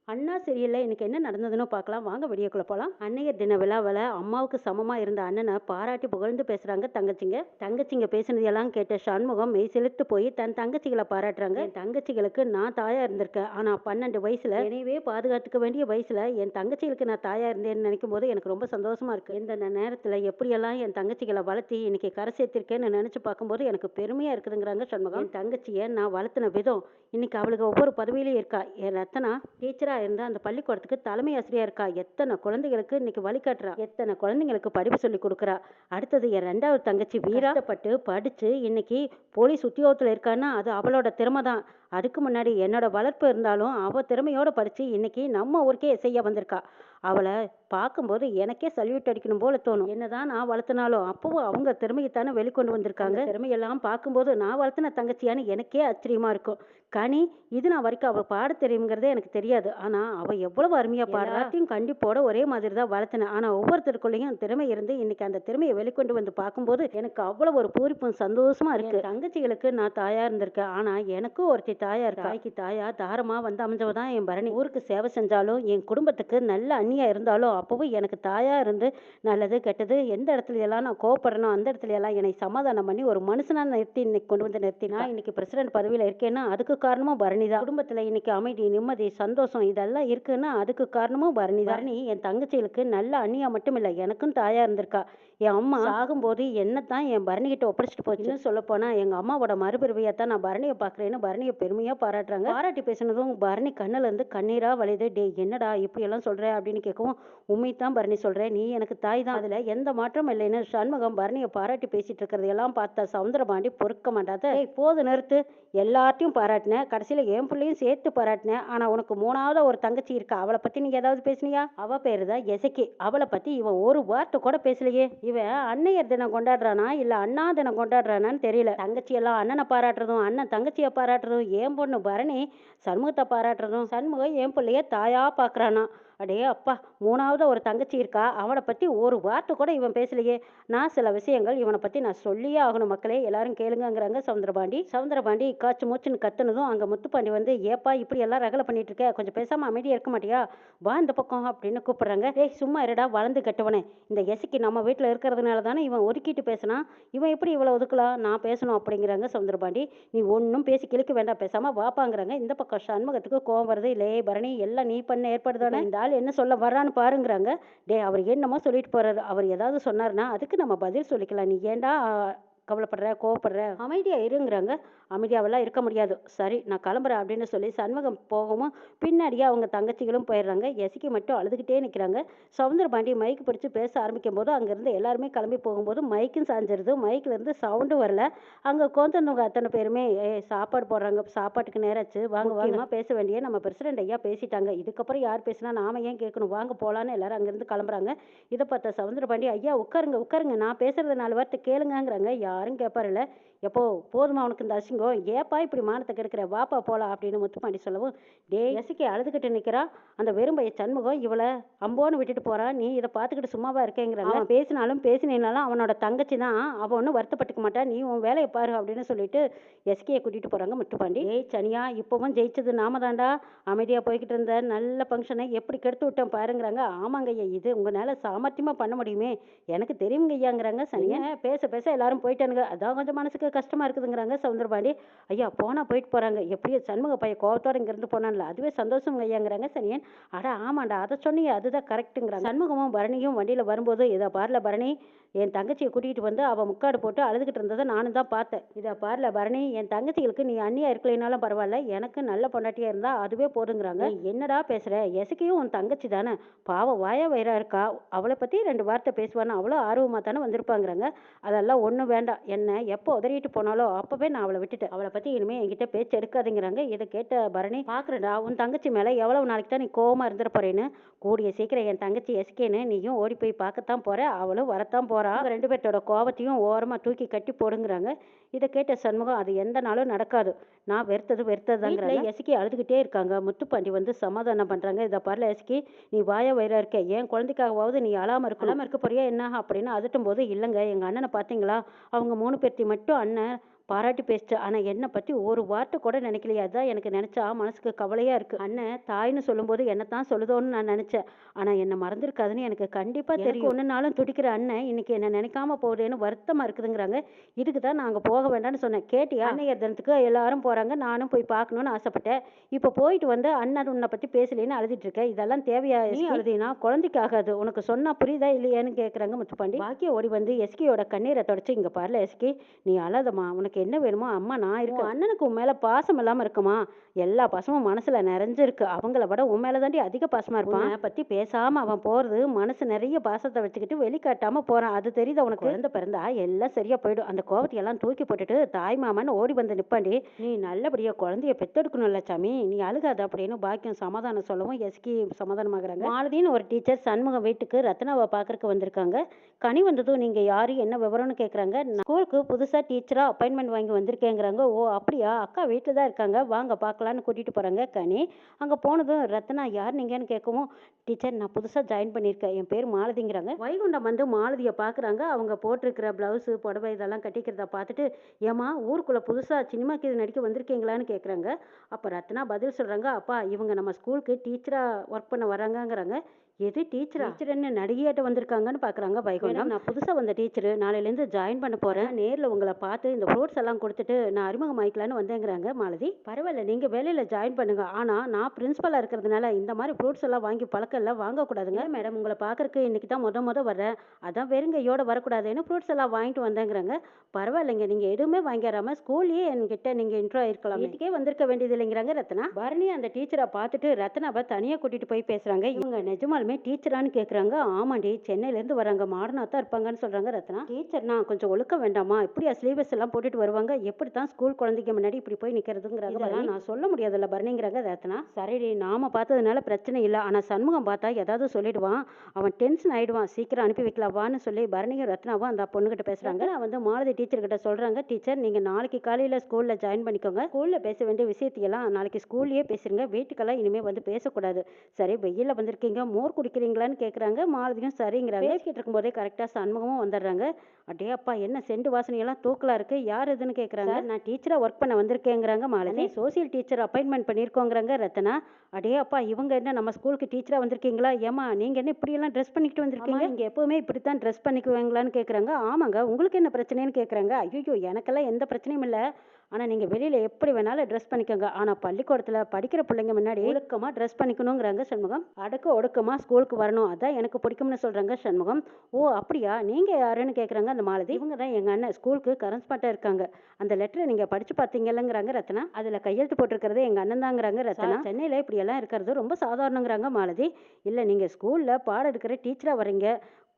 அண்ணா சீரியல்ல இன்னைக்கு என்ன நடந்ததுன்னு பார்க்கலாம் வாங்க வீடியோக்குள்ள போலாம். அன்னையர் தின விழாவில் அம்மாவுக்கு சமமா இருந்த அண்ணனை பாராட்டி புகழ்ந்து பேசுறாங்க தங்கச்சிங்க பேசுனது எல்லாம் கேட்ட சண்முகம் மெய் செலுத்து போய் தன் தங்கச்சிகளை பாராட்டுறாங்க. என் தங்கச்சிகளுக்கு நான் தாயா இருந்திருக்கேன், ஆனா 12 வயசுல எனவே பாதுகாத்துக்க வேண்டிய வயசுல என் தங்கச்சிகளுக்கு நான் தாயா இருந்தேன்னு நினைக்கும் போது எனக்கு ரொம்ப சந்தோஷமா இருக்கு. இந்த நேரத்துல எப்படியெல்லாம் என் தங்கச்சிகளை வளர்த்தி இன்னைக்கு கரை சேர்த்திருக்கேன்னு நினைச்சு பார்க்கும்போது எனக்கு பெருமையா இருக்குதுங்கிறாங்க சண்முகம். என் தங்கச்சியை நான் வளர்த்தின விதம் இன்னைக்கு அவளுக்கு ஒவ்வொரு பதவியிலையும் இருக்கா. என் ரத்தனா டீச்சரா இருந்தா அந்த பள்ளிக்கூடத்துக்கு தலைமை ஆசிரியா இருக்கா. எத்தனை குழந்தைகளுக்கு இன்னைக்கு வழிகாட்டுறா, எத்தனை குழந்தைங்களுக்கு படிப்பு சொல்லி கொடுக்குறா. அடுத்தது என் 2வது தங்கச்சி வீராப்பட்டு படிச்சு இன்னைக்கு போலீஸ் உத்தியோகத்துல இருக்கான்னா அது அவளோட திறமை தான். அதுக்கு முன்னாடி என்னோட வளர்ப்பு இருந்தாலும் அவ திறமையோட படிச்சு இன்னைக்கு நம்ம ஊருக்கே செய்ய வந்திருக்கா. அவளை பார்க்கும்போது எனக்கே சல்யூட் அடிக்கணும் போல தோணும். என்னதான் நான் வளர்த்தினாலும் அப்பவும் அவங்க திறமையைத்தானே வெளிக்கொண்டு வந்திருக்காங்க. திறமையெல்லாம் பார்க்கும்போது நான் வளர்த்தின தங்கச்சியான்னு எனக்கே ஆச்சரியமா இருக்கும். கனி இது நான் வரைக்கும் அவள் பாட தெரியுங்கிறதே எனக்கு தெரியாது. ஆனா அவ எவ்வளவு அருமையா பாடுறாத்தையும் கண்டிப்போட ஒரே மாதிரி தான் வளர்த்தினேன். ஆனா ஒவ்வொருத்தருக்குள்ளேயும் திறமை இருந்து இன்னைக்கு அந்த திறமையை வெளிக்கொண்டு வந்து பார்க்கும்போது எனக்கு அவ்வளவு ஒரு பூரிப்பும் சந்தோஷமா இருக்கு. தங்கச்சிகளுக்கு நான் தாயா இருந்திருக்கேன், ஆனா எனக்கும் ஒருத்தி தாயா இருக்கா. தாய்க்கு தாயா தாரமா வந்து அமைஞ்சவ தான் என் பரணி. ஊருக்கு சேவை செஞ்சாலும் என் குடும்பத்துக்கு நல்ல அண்ணியா இருந்தாலும் அப்பவும் எனக்கு தாயா இருந்து நல்லது கெட்டது எந்த இடத்துல எல்லாம் நான் கோவப்படணும் அந்த இடத்துல எல்லாம் என்னை சமாதானம் பண்ணி ஒரு மனுஷனா நிறுத்தி இன்னைக்கு கொண்டு வந்து நிறுத்தினா இன்னைக்கு பிரசிடென்ட் பதவியில இருக்கேன்னா அதுக்கு காரணமும் பரணி தான். குடும்பத்துல இன்னைக்கு அமைதி நிம்மதி சந்தோஷம் இதெல்லாம் இருக்குன்னா அதுக்கு காரணமும் பரணி தான். பரணி என் தங்கச்சிகளுக்கு நல்ல அண்ணியா மட்டும் இல்ல எனக்கும் தாயா இருந்திருக்கா. என் அம்மா ஆகும்போது என்னத்தான் என் பரணி கிட்ட ஒப்படைச்சிட்டு போச்சுன்னு சொல்ல போனா எங்க அம்மாவோட மறுபிறவியத்தான் நான் பரணியை பாக்குறேன்னு பரணியை பெருமையா பாராட்டுறாங்க. பாராட்டி பேசினதும் பரணி கண்ணுல இருந்து கண்ணீரா வலிது. டே என்னடா இப்படி எல்லாம் சொல்ற அப்படின்னு கேட்கவும் உண்மைத்தான் பரணி சொல்றேன், நீ எனக்கு தாய் தான், அதுல எந்த மாற்றமும் இல்லைன்னு சண்முகம் பரணியை பாராட்டி பேசிட்டு இருக்கிறது எல்லாம் பார்த்த சவுந்தரபாண்டி பொறுக்க மாட்டாத. போது நிறுத்து, எல்லாத்தையும் பாராட்டினேன், கடைசியில என் பிள்ளையும் சேர்த்து பாராட்டினேன், ஆனா உனக்கு 3வது ஒரு தங்கச்சி இருக்கா, அவளை பத்தி நீங்க ஏதாவது பேசுனியா? அவ பேரு தான் எசக்கி, அவளை பத்தி இவன் ஒரு வார்த்தை கூட பேசலையே. இவன் அன்னையர் தினம் கொண்டாடுறானா இல்ல அண்ணா தினம் கொண்டாடுறானான்னு தெரியல. தங்கச்சி எல்லாம் அண்ணனை பாராட்டுறதும் அண்ணன் தங்கச்சியை பாராட்டுறதும் என் பொண்ணு பரணி சண்முகத்தை பாராட்டுறதும் சண்முகம் என் பிள்ளைய தாயா பாக்குறானா. அடே அப்பா, 3வது ஒரு தங்கச்சி இருக்கா, அவனை பத்தி ஒரு வார்த்தை கூட இவன் பேசலையே. நான் சில விஷயங்கள் இவனை பத்தி நான் சொல்லியே ஆகணும், மக்களே எல்லாரும் கேளுங்கங்கிறாங்க சவுந்தரபாண்டி காய்ச்சி மூச்சுன்னு கத்துனதும் அங்க முத்துப்பாண்டி வந்து ஏப்பா இப்படி எல்லாம் ரகலை பண்ணிட்டு இருக்க, கொஞ்சம் பேசாம அமைதியா இருக்க மாட்டியா, வா இந்த பக்கம் அப்படின்னு கூப்பிடுறாங்க. ஏய் சும்மா இருடா வளர்ந்து கட்டுவனே, இந்த எசிக்கு நம்ம வீட்டுல இருக்கிறதுனால தானே இவன் ஒதுக்கிட்டு பேசினா, இவன் எப்படி இவ்வளவு ஒதுக்கலாம், நான் பேசணும் அப்படிங்கிறாங்க சவுந்தரபாண்டி. நீ ஒன்னும் பேசி கிழக்கு வேண்டாம், பேசாம வாப்பாங்கிறாங்க. இந்த பக்கம் சண்முகத்துக்கு கோவம் வருது. லே பரணி எல்லாம் நீ பண்ண ஏற்பாடு தானே, இந்த ஆள் என்ன சொல்ல வர்றான்னு பாருங்கிறாங்க. டே அவர் என்னமோ சொல்லிட்டு போறாரு, அவர் ஏதாவது சொன்னாருன்னா அதுக்கு நம்ம பதில் சொல்லிக்கலாம், நீ ஏன்டா கவலைப்படுற கோவப்படுற, அமைதியா இருங்கிறாங்க. அமைதியாவெல்லாம் இருக்க முடியாது, சரி நான் கிளம்புறேன் அப்படின்னு சொல்லி சண்முகம் போகவும் பின்னாடியே அவங்க தங்கச்சிகளும் போயிடுறாங்க. எசிக்கு மட்டும் அழுதுகிட்டே நிற்கிறாங்க. சவுந்தரபாண்டி மைக்கு பிடிச்சு பேச ஆரம்பிக்கும் போது அங்கேருந்து எல்லாருமே கிளம்பி போகும்போது மைக்கும் சாஞ்சிருது, மைக்கில் இருந்து சவுண்டும் வரல. அங்கே கோந்தனவங்க அத்தனை பேருமே சாப்பாடு போடுறாங்க, சாப்பாட்டுக்கு நேராச்சு, வாங்க வாங்க பேச வேண்டிய நம்ம பிரசிடென்ட் ஐயா பேசிட்டாங்க, இதுக்கப்புறம் யார் பேசினா நாம ஏன் கேட்கணும், வாங்க போகலான்னு எல்லாரும் அங்கேருந்து கிளம்புறாங்க. இதை பார்த்த சவுந்தரபாண்டி ஐயா உட்காருங்க உட்காருங்க, நான் பேசுறது 4 வார்த்தை கேளுங்கங்கிறாங்க. யாரும் கேட்பாருல்ல. எப்போ போதுமா உனக்கு இந்த அசிங்கம், ஏப்பா இப்படி மானத்தை கெடுக்கிற, வாப்பா போலாம் அப்படின்னு முத்துப்பாண்டி சொல்லவும், டே எசிக்கி அழுதுகிட்டு நிற்கிறா. அந்த வெறும்பைய சண்முகம் இவளை அம்போன்னு விட்டுட்டு போறான், நீ இதை பார்த்துக்கிட்டு சும்மாவா இருக்கேங்கிறாங்க. அவன் பேசினாலும் பேசினாலும் அவனோட தங்கச்சி தான், அவன் ஒன்றும் வருத்தப்பட்டுக்க மாட்டான், நீ உன் வேலையை பாரு அப்படின்னு சொல்லிட்டு எஸ்கியை கூட்டிட்டு போறாங்க முத்துப்பாண்டி. ஏய் சனியா, இப்பவும் ஜெயிச்சது நாம தாண்டா, அமைதியா போய்கிட்டு இருந்த நல்ல ஃபங்க்ஷனை எப்படி கெடுத்து விட்டோம் பாருங்கிறாங்க. ஆமாங்க ஐயா, இது உங்களால சாமர்த்தியமா பண்ண முடியுமே, எனக்கு தெரியுங்க ஐயாங்கிறாங்க. சனியா பேச பேச எல்லாரும் போயிட்டானுங்க, அதான் கொஞ்சம் மனசுக்கு கஷ்டமா இருக்குதுங்கிறாங்க சவுந்தரபாண்டி. ஐயா போனா போயிட்டு போறாங்க, எப்படியோ சண்முக பையன் கோவத்தோட இங்கிருந்து போனான்ல அதுவே சந்தோஷம் ஐயாங்கிறாங்க சனியன். அட ஆமாண்டா அதை சொன்னீங்க, அதுதான் கரெக்டுங்கிறாங்க. சண்முகமும் பரணியும் வண்டியில வரும்போது இதை பாருல பரணி, என் தங்கச்சியை கூட்டிகிட்டு வந்து அவள் முக்காடு போட்டு அழுதுகிட்டு இருந்ததை நானும் தான் பார்த்தேன். இதை பாருல பரணி, என் தங்கச்சிகளுக்கு நீ அண்ணியா இருக்கலைனாலும் பரவாயில்ல, எனக்கு நல்ல பொண்டாட்டியா இருந்தா அதுவே போதுங்கிறாங்க. என்னடா பேசுற, எசக்கையும் உன் தங்கச்சி தானே, பாவம் வாயா வயிறா இருக்கா, அவளை பத்தி 2 வார்த்தை பேசுவான்னு அவ்வளோ ஆர்வமா தானே வந்திருப்பாங்கிறாங்க. அதெல்லாம் ஒன்றும் வேண்டாம், என்ன எப்போ உதறிட்டு போனாலோ அப்பவே நான் அவளை விட்டுட்டேன், அவளை பத்தி இனிமே என்கிட்ட பேச்சு எடுக்காதீங்கிறாங்க. இதை கேட்ட பரணி, பாக்குறடா உன் தங்கச்சி மேல எவ்வளவு நாளைக்கு தான் நீ கோவமா இருந்துட போறேன்னு, கூடிய சீக்கிரம் என் தங்கச்சி எஸ்கேன்னு நீயும் ஓடி போய் பார்க்கத்தான் போற, அவளும் வரத்தான் போறா, 2 பேர்த்தோட கோவத்தையும் ஓரமா தூக்கி கட்டி போடுங்கிறாங்க. இதை கேட்ட சண்முகம், அது எந்த நாளும் நடக்காது, நான் வெறுத்ததுதாங்கிறாங்க. எஸ்கி அழுதுகிட்டே இருக்காங்க. முத்துப்பாண்டி வந்து சமாதானம் பண்றாங்க. இதை பாருல எஸ்கி, நீ வாய வயிறா இருக்க, என் குழந்தைக்காகவாவது நீ அழாம இருக்க போறியா என்ன அப்படின்னு அதட்டும் போது, இல்லைங்க எங்க அண்ணனை பார்த்தீங்களா, அவங்க 3 பேர்த்தி மட்டும் அண்ணன் பாராட்டி பேசிச்சு. ஆனா என்னை பத்தி ஒரு வார்த்தை கூட நினைக்கலையே. அதான் எனக்கு நினைச்சா மனசுக்கு கவலையா இருக்கு. அண்ணன் தாய்ன்னு சொல்லும்போது என்னத்தான் சொல்லுதோன்னு நான் நினைச்சேன். ஆனா என்ன மறந்துருக்காதுன்னு எனக்கு கண்டிப்பா தெரியும். ஒன்னுனாலும் துடிக்கிற அண்ணன் இன்னைக்கு என்ன நினைக்காம போகுதேன்னு வருத்தமா இருக்குதுங்கிறாங்க. இதுக்கு தான் நான் அங்க போக வேண்டாம்னு சொன்னேன். கேட்டியா? அன்னையர் தினத்துக்கு எல்லாரும் போறாங்க, நானும் போய் பார்க்கணும்னு ஆசைப்பட்டேன். இப்போ போயிட்டு வந்து அண்ணன் உன்னை பத்தி பேசலேன்னு அழுதுட்டு இருக்க. இதெல்லாம் தேவையா? நீ அழுதினா குழந்தைக்கு ஆகாது. உனக்கு சொன்னா புரியுதா இல்லையான்னு கேக்குறாங்க முத்துப்பாண்டி. பாக்கிய ஓடி வந்து எஸ்கியோட கண்ணீரை தொடச்சு, இங்க பாருல எஸ்கி, நீ அழாதம்மா, உனக்கு என்ன வேணுமோ அம்மா நான் இருக்கேன். அண்ணனுக்கு உன் மேல பாசம் இல்லாம இருக்குமா? எல்லா பாசமும் மனசுல நிறைஞ்சிருக்கு. அவங்கள விட உன் மேல தாண்டி அதிக பாசமா இருப்பான். பத்தி பேசாம அவன் போறது மனசு நிறைய பாசத்தை வச்சுக்கிட்டு வெளிக்காட்டாம போறான். அது தெரியுது உனக்கு. குழந்தை பிறந்தா எல்லாம் சரியா போயிடும். அந்த கோவத்தை எல்லாம் தூக்கி போட்டுட்டு தாய் மாமான்னு ஓடி வந்து நிப்பாண்டி. நீ நல்லபடியா குழந்தைய பெத்தெடுக்கணும்ல சாமி, நீ அழுகாத அப்படின்னு பாக்கியம் சமாதானம் சொல்லவும் எஸ்கி சமாதானமாகறாங்க. மாலதின்னு ஒரு டீச்சர் சண்முகம் வீட்டுக்கு ரத்னாவை பாக்குறதுக்கு வந்திருக்காங்க. கனி வந்ததும் நீங்க யாரு என்ன விவரம்னு கேக்குறாங்க. ஸ்கூலுக்கு புதுசா டீச்சரா அப்பாயின்மெண்ட் வாங்கி வந்திருக்கேங்கிறாங்க. ஓ அப்படியா, அக்கா வீட்டுல தான் இருக்காங்க, வாங்க பார்க்கலான்னு கூட்டிட்டு போறாங்க. கனி அங்க போனதும் ரத்னா யார் நீங்கன்னு கேட்கவும், டீச்சர் நான் புதுசா ஜாயின் பண்ணியிருக்கேன், என் பேர் மாலதிங்கிறாங்க. வைகுண்டம் வந்து மாலதியை பாக்குறாங்க. அவங்க போட்டிருக்கிற பிளவுஸ் புடவை இதெல்லாம் கட்டிக்கிறத பார்த்துட்டு, ஏமா ஊருக்குள்ள புதுசா சினிமாக்கு இது நடிக்க வந்திருக்கீங்களான்னு கேக்குறாங்க. அப்ப ரத்னா பதில் சொல்றாங்க, அப்பா இவங்க நம்ம ஸ்கூலுக்கு டீச்சரா ஒர்க் பண்ண வராங்கங்கிறாங்க. எது டீச்சரா? டீச்சர்ன்னு நடிகையாட்ட வந்திருக்காங்கன்னு பாக்குறாங்க வைகுண்டம். நான் புதுசா வந்த டீச்சர், நாளையிலேருந்து ஜாயின் பண்ண போறேன். நேர்ல உங்களை பார்த்து இந்த ஃப்ரூட்ஸ் எல்லாம் கொடுத்துட்டு நான் அறிமுகம் ஆயிக்கலான்னு வந்தேங்கிறாங்க மாலதி. பரவாயில்ல, நீங்க வேலையில ஜாயின் பண்ணுங்க. ஆனா நான் பிரின்சிபலா இருக்கிறதுனால இந்த மாதிரி ஃப்ரூட்ஸ் எல்லாம் வாங்கி பழக்கம் எல்லாம் வாங்கக்கூடாதுங்க. மேடம் உங்களை பாக்குறதுக்கு இன்னைக்கு தான் முத வர்றேன், அதான் வெறுங்கையோட வரக்கூடாதுன்னு ஃப்ரூட்ஸ் எல்லாம் வாங்கிட்டு வந்தேங்கிறாங்க. பரவாயில்லைங்க, நீங்க எதுவுமே வாங்கிடாம ஸ்கூல்லயே என்கிட்ட நீங்க இன்ட்ரோ ஆயிருக்கலாம், வீட்டுக்கே வந்திருக்க வேண்டியது இல்லைங்கிறாங்க ரத்னா. பரணி அந்த டீச்சரை பார்த்துட்டு ரத்னாவை தனியா கூட்டிட்டு போய் பேசுறாங்க. இவங்க நிஜமாலுமே டீச்சரான்னு கேக்குறாங்க. ஆமாண்டி, சென்னையில இருந்து வராங்க, மாடர்னா தான் இருப்பாங்கன்னு சொல்றாங்க ரத்னா. டீச்சர்னா கொஞ்சம் ஒழுக்க வேண்டாமா? இப்படியா ஸ்லீவஸ் எல்லாம் போட்டுட்டு வருவாங்க? எப்படித்தான் ஸ்கூல் குழந்தைங்க முன்னாடி இப்படி போய் நிக்கிறதுங்கிறாங்க. இதெல்லாம் நான் சொல்ல முடியாதுல்ல பரணிங்கிறாங்க ரத்னா. சரிடி, நாம பார்த்ததுனால பிரச்சனை இல்லை, ஆனா சண்முகம் பார்த்தா ஏதாவது சொல்லிடுவான், அவன் டென்ஷன் ஆயிடுவான், சீக்கிரம் அனுப்பி வைக்கலாவான்னு சொல்லி பரணியும் ரத்னாவும் அந்த பொண்ணுகிட்ட பேசுறாங்க. நான் வந்து மாலதி டீச்சர் கிட்ட சொல்றாங்க, டீச்சர் நீங்க நாளைக்கு காலையில ஸ்கூல்ல ஜாயின் பண்ணிக்கோங்க, ஸ்கூல்ல பேச வேண்டிய விஷயத்தையெல்லாம் நாளைக்கு ஸ்கூல்லயே பேசுறீங்க, வீட்டுக்கெல்லாம் இனிமே வந்து பேசக்கூடாது. சரி, வெயில்ல வந்திருக்கீங்க, மோர் குடிக்கிறீங்களான்னு கேக்குறாங்க. மாலதியும் சரிங்கிறாங்க. பேசிக்கிட்டு இருக்கும்போதே கரெக்டா சண்முகமும் வந்துடுறாங்க. அடே அப்பா, என்ன செண்டு வாசனையெல்லாம் தூக்கலா இருக்கு, யார் இதுன்னு கேக்குறாங்க. நான் டீச்சரா ஒர்க் பண்ண வந்திருக்கேங்கிறாங்க மாலதி. சோசியல் டீச்சர் அப்பாயின்மெண்ட் பண்ணிருக்கோங்கிறாங்க ரத்னா. அடே அப்பா, இவங்க என்ன நம்ம ஸ்கூலுக்கு டீச்சரா வந்திருக்கீங்களா? ஏமா நீங்க என்ன இப்படி எல்லாம் ட்ரெஸ் பண்ணிக்கிட்டு வந்திருக்கீங்க? நீங்க எப்பவுமே இப்படித்தான் ட்ரெஸ் பண்ணிக்குவீங்களான்னு கேக்குறாங்க. ஆமாங்க, உங்களுக்கு என்ன பிரச்சனைன்னு கேக்குறாங்க. ஐயோ, எனக்கெல்லாம் எந்த பிரச்சனையும் இல்லை, ஆனா நீங்க வெளியில எப்படி வேணாலும் ட்ரெஸ் பண்ணிக்கோங்க, ஆனா பள்ளிக்கூடத்துல படிக்கிற பிள்ளைங்க முன்னாடி ஒழுக்கமா ட்ரெஸ் பண்ணிக்கணுங்கிறாங்க சண்முகம். அடக்க ஒடுக்கமா ஸ்கூலுக்கு வரணும், அதான் எனக்கு பிடிக்கும்னு சொல்றாங்க சண்முகம். ஓ அப்படியா, நீங்க யாருன்னு கேக்குறாங்க அந்த மாலதி. இவங்க தான் எங்க அண்ணன், ஸ்கூலுக்கு கரஸ்பாண்டா இருக்காங்க, அந்த லெட்டரை நீங்க படிச்சு பார்த்தீங்கல்லங்கிறாங்க ரத்னா. அதுல கையெழுத்து போட்டிருக்கிறது எங்க அண்ணன் தாங்கிறாங்க ரத்னா. சென்னையில இப்படி எல்லாம் இருக்கிறது ரொம்ப சாதாரணங்கிறாங்க மாலதி. இல்ல, நீங்க ஸ்கூல்ல பாடம் எடுக்கிற டீச்சரா வரீங்க,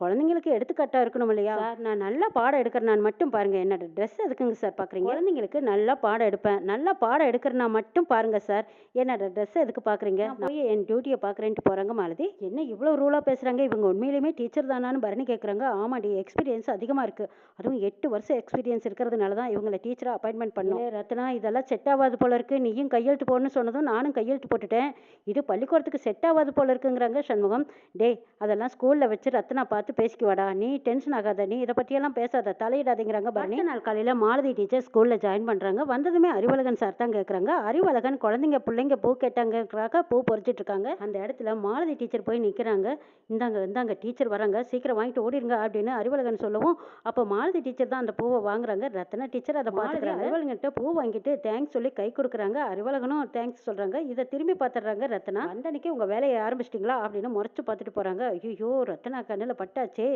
குழந்தைங்களுக்கு எடுத்துக்காட்டா இருக்கணும் இல்லையா? சார் நான் நல்லா பாடம் எடுக்கிறேன் மட்டும் பாருங்க, என்னோட ட்ரெஸ் எதுக்குங்க சார் பாக்குறீங்க? குழந்தைங்களுக்கு நல்லா பாடம் எடுப்பேன், நல்லா பாடம் எடுக்கிறனா மட்டும் பாருங்க சார், என்னோட ட்ரெஸ் எதுக்கு பாக்குறீங்க? போய் என் டியூட்டியை பாக்குறேன்ட்டு போறாங்க மாலதி. என்ன இவ்வளவு ரூலா பேசுறாங்க, இவங்க உண்மையிலுமே டீச்சர் தானான்னு பரணி கேக்குறாங்க. ஆமாடி, எக்ஸ்பீரியன்ஸ் அதிகமா இருக்கு, அதுவும் 8 வருஷம் எக்ஸ்பீரியன்ஸ் இருக்கிறதுனால தான் இவங்களை டீச்சரா அப்பாயின்மெண்ட் பண்ணோம். ரத்னா இதெல்லாம் செட் ஆகாது போல இருக்கு, நீயும் கையெழுத்து போடணும்னு சொன்னதும் நானும் கையெழுத்து போட்டுட்டேன், இது பள்ளிக்கூடத்துக்கு செட் ஆகாது போல இருக்குங்கிறாங்க சண்முகம். டே, அதெல்லாம் ஸ்கூல்ல வச்சு ரத்னா பார்த்து பேசிக்குவாடா, நீ டென்ஷன் ஆகாத, நீ இதை பற்றியெல்லாம் பேசாத, தலையிடாதீங்கிறாங்க பரணி. அடுத்த நாள் காலையில மாலதி டீச்சர் ஸ்கூல்ல ஜாயின் பண்றாங்க. வந்ததுமே அறிவழகன் சார் தான் கேட்குறாங்க. அறிவழகன் குழந்தைங்க பிள்ளைங்க பூ கேட்டாங்கிறதுக்காக பூ பொறிச்சிட்டு இருக்காங்க. அந்த இடத்துல மாலதி டீச்சர் போய் நிற்கிறாங்க. இந்தாங்க இந்தாங்க, டீச்சர் வராங்க, சீக்கிரம் வாங்கிட்டு ஓடிடுங்க அப்படின்னு அறிவழகன் சொல்லவும், அப்போ மாலதி டீச்சர் தான் அந்த பூவை வாங்குறாங்க. ரத்னா டீச்சர் அதை பார்த்துக்கிறாங்க. அறிவழகன்கிட்ட பூ வாங்கிட்டு தேங்க்ஸ் சொல்லி கை கொடுக்குறாங்க. அறிவழகனும் தேங்க்ஸ் சொல்றாங்க. இதை திரும்பி பார்த்துடுறாங்க ரத்னா. அந்தன்னைக்கு உங்க வேலையை ஆரம்பிச்சிட்டிங்களா அப்படின்னு முறைச்சு பார்த்துட்டு போறாங்க. ஐயோ, ரத்னா கண்ணில் பட்டாச்சே,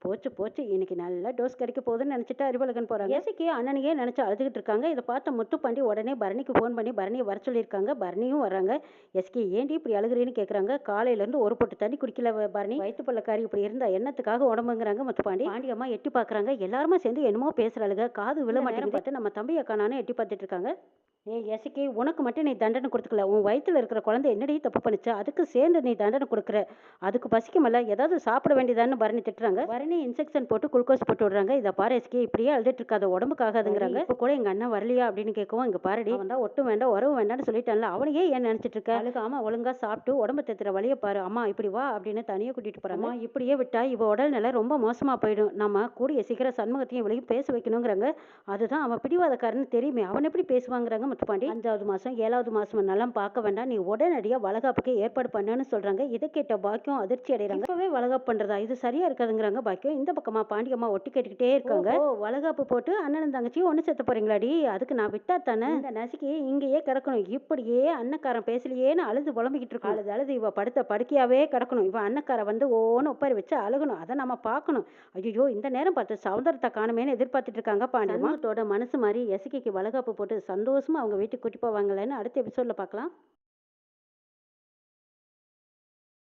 போச்சு போச்சு, இன்னைக்கு நல்ல டோஸ் கிடைக்க போகுதுன்னு நினைச்சிட்டு அறிவழகன் போறாங்க. ஏசிக்கு அண்ணனையே நினைச்சு அழுதுகிட்டு இருக்காங்க. இதை பார்த்த முத்துப்பாண்டி உடனே பரணிக்கு ஃபோன் பண்ணி பரணியை வர சொல்லியிருக்காங்க. பரணியும் வராங்க. எஸ்கி ஏண்டி இப்படி அழுகுறீன்னு கேட்குறாங்க. காலையில இருந்து ஒரு பொட்டு தண்ணி குடிக்கல பரணி, வயிற்று பள்ளக்காரி இப்படி இருந்தா என்னத்துக்காக உடம்புங்கிறாங்க முத்துப்பாண்டி. பாண்டியம்மா எட்டி பாக்குறாங்க. எல்லாருமே சேர்ந்து என்னமோ பேசுறாளுங்க, காது விழ மாட்டேங்குது. பார்த்து நம்ம தம்பி அக்கானானு எட்டி பார்த்துட்டு இருக்காங்க. ஏய் எசக்கி, உனக்கு மட்டும் நீ தண்டனை கொடுத்துக்கல. உன் வயித்துல இருக்கிற குழந்தை என்னடி தப்பு பண்ணுச்சு? அதுக்கு சேர்ந்து நீ தண்டனை கொடுக்குற. அதுக்கு பசிக்குமல்ல, ஏதாவது சாப்பிட வேண்டியதான்னு பரணி திட்டுறாங்க. பரணி இன்ஜெக்ஷன் போட்டு குளுக்கோஸ் போட்டு விடுறாங்க. இதை பாரு எஸ்கே, இப்படியே அழுதுட்டு இருக்காத, உடம்புக்கு ஆகாதுங்கிறாங்க. இப்போ கூட எங்க அண்ணன் வரலையா அப்படின்னு கேட்கவும், இங்க பாருடி, அவன் தான் ஒட்டும் வேண்டாம் உறவு வேண்டாம்னு சொல்லிட்டான்ல, அவனையே ஏன் நினைச்சிட்டு இருக்க? அழுகாம ஒழுங்கா சாப்பிட்டு உடம்பு தேத்துற வழியை பாரு. அம்மா இப்படி வா அப்படின்னு தனியா கூட்டிட்டு போறாங்க. அம்மா, இப்படியே விட்டா இவ உடல்நிலை ரொம்ப மோசமா போயிடும். நம்ம கூடிய சீக்கிரம் சண்முகத்தையும் இவளையும் பேச வைக்கணுங்கிறாங்க. அதுதான் அவன் பிடிவாதக்காரன்னு தெரியுமே, அவன் எப்படி பேசுவாங்கிறாங்க முத்துப்பாண்டி. 5வது மாசம் 7வது மாசம் நல்லா பார்க்க வேண்டாம், நீ உடனடியா வளகாப்புக்கு ஏற்பாடு பண்ணுன்னு சொல்றாங்க. இதை கேட்ட பாக்கியம் அதிர்ச்சி அடைறாங்க. இப்பவே வளகாப்பு பண்றதா, இது சரியா இருக்காதுங்கிறாங்க பாக்கியம். இந்த பக்கமா பாண்டியம்மா ஒட்டி கேட்டுக்கிட்டே இருக்காங்க. ஓ, வளகாப்பு போட்டு அண்ணனும் தங்கச்சியும் ஒண்ணு சேர்த்து போறீங்களாடி? அதுக்கு நான் விட்டா தானே இந்த நசுக்கி இங்கேயே கிடக்கணும். இப்படியே அண்ணக்காரன் பேசலையேன்னு அழுது புலம்பிக்கிட்டு இருக்கும். அழுது அழுது இவ படுத்த படுக்கையாவே கிடக்கணும். இவ அண்ணக்கார வந்து ஓன்னு ஒப்பாரி வச்சு அழுகணும். அதை நம்ம பார்க்கணும். ஐயோ, இந்த நேரம் பார்த்து சௌந்தரத்தை காணுமேன்னு எதிர்பார்த்துட்டு இருக்காங்க பாண்டியம்மா. மனசு மாதிரி எசக்கிக்கு வளகாப்பு போட்டு சந்தோஷமா அவங்க வீட்டுக்கு கூட்டி போவாங்களேன்னு அடுத்த எபிசோட்ல பார்க்கலாம்.